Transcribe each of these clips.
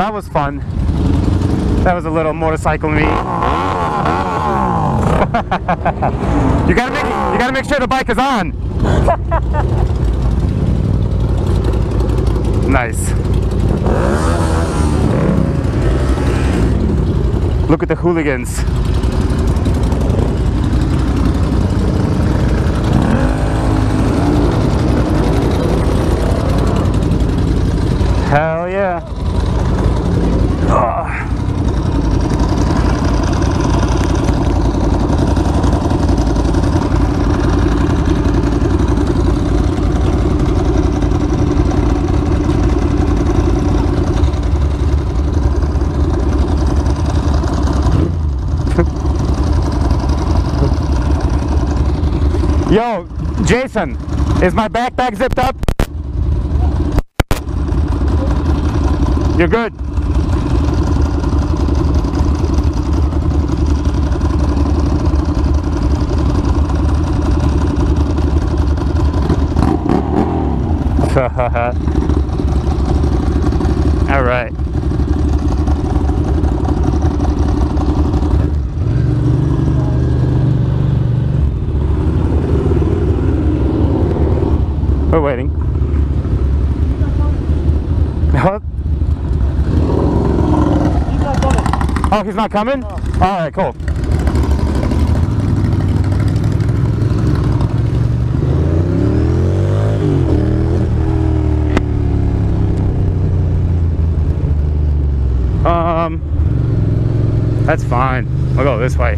that was fun. That was a little motorcycle meet. You gotta make sure the bike is on. Nice. Look at the hooligans. Hell yeah. Oh. Yo, Jason, is my backpack zipped up? You're good. All right. We're waiting. What? He's not coming. Oh, he's not coming? No. All right, cool. That's fine. We'll go this way.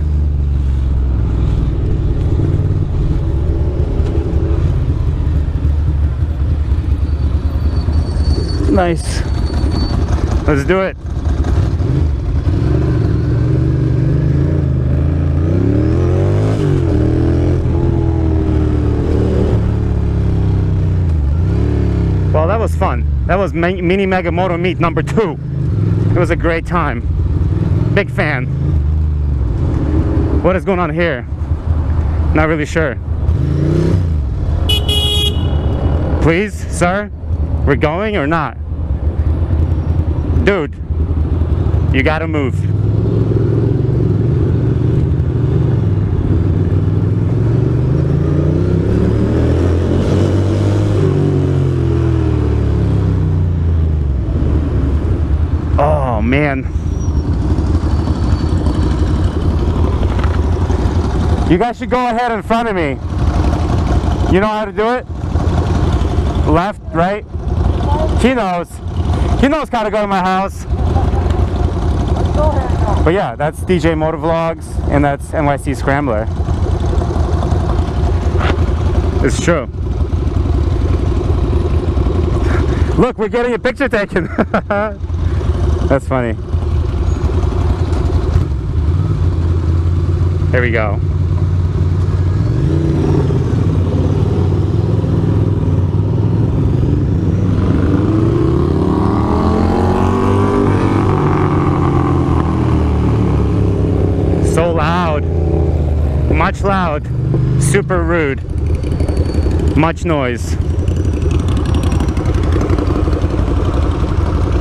Nice. Let's do it. Well, that was fun. That was Mini Mega Moto Meet number 2. It was a great time. Big fan. What is going on here? Not really sure. Please, sir? We're going or not? Dude, you gotta move. Oh man. You guys should go ahead in front of me. You know how to do it? Left, right? He knows. He knows how to go to my house. But yeah, that's DJ Motovlogs and that's NYC Scrambler. It's true. Look, we're getting a picture taken. That's funny. There we go. So loud, much loud, super rude, much noise.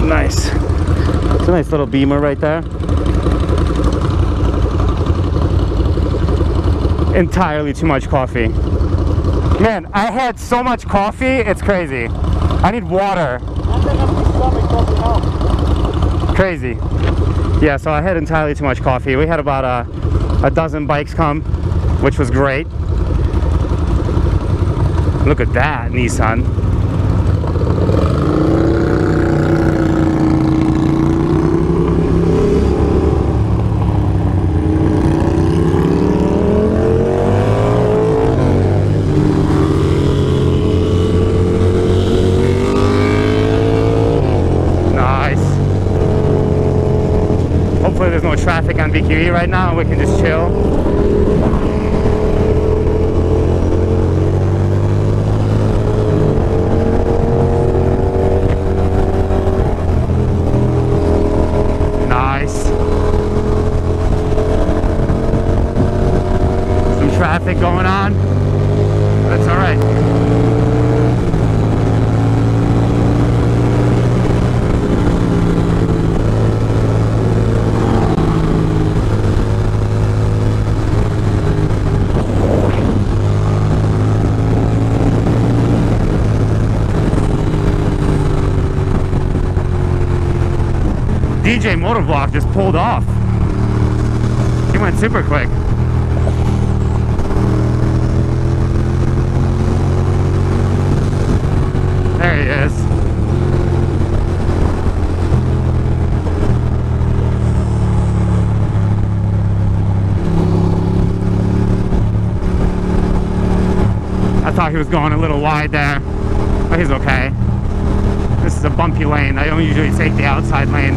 Nice. It's a nice little Beamer right there. Entirely too much coffee. Man, I had so much coffee, it's crazy. I need water. Crazy. Yeah, so I had entirely too much coffee. We had about a dozen bikes come, which was great. Look at that Nissan. Hopefully there's no traffic on BQE right now and we can just chill. Nice. Some traffic going on. That's all right. DJ Motovlog just pulled off. He went super quick. There he is. I thought he was going a little wide there, but he's okay. This is a bumpy lane. I don't usually take the outside lane.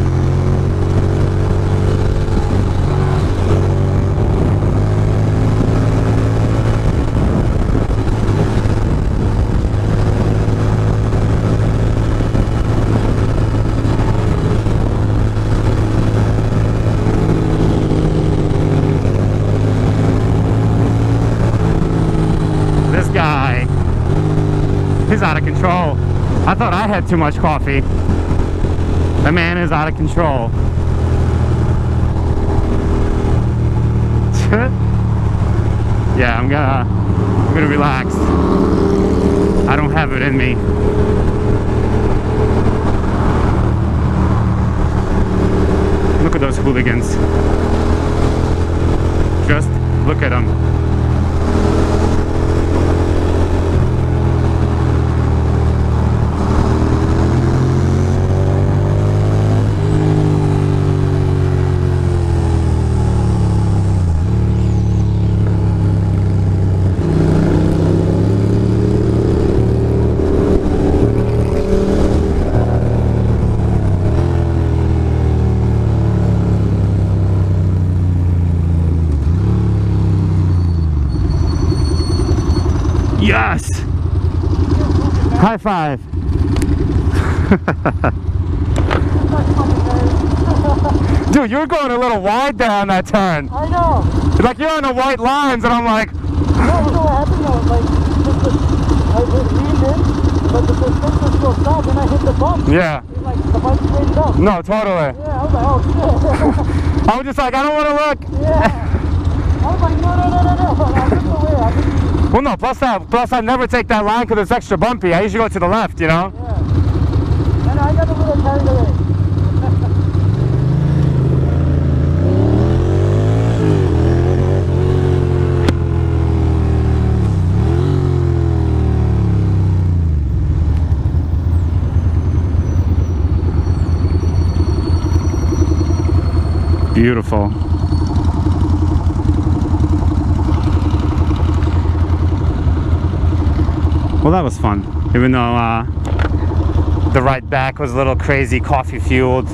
He's out of control. I thought I had too much coffee. The man is out of control. Yeah, I'm gonna relax. I don't have it in me. Look at those hooligans. Just look at them. Yes! High five! Dude, you were going a little wide there on that turn. I know. Like you're on the white lines and I'm like... No, you know what happened though? Like, I leaned in, but the suspension still stopped and I hit the bump. Yeah. And, like, the bike straightened up. No, totally. Yeah, I was like, oh shit. I was just like, I don't want to look. Yeah. I was like, no. I looked away. Well, no, plus I never take that line because it's extra bumpy. I usually go to the left, you know? Yeah. And I got a little carried away. Beautiful. Well, that was fun, even though the ride back was a little crazy, coffee-fueled,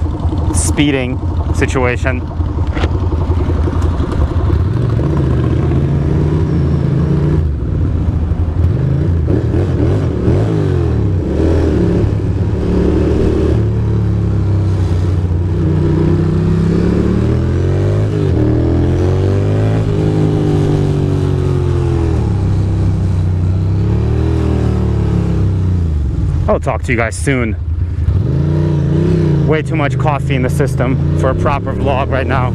speeding situation. I'll talk to you guys soon. Way too much coffee in the system for a proper vlog right now.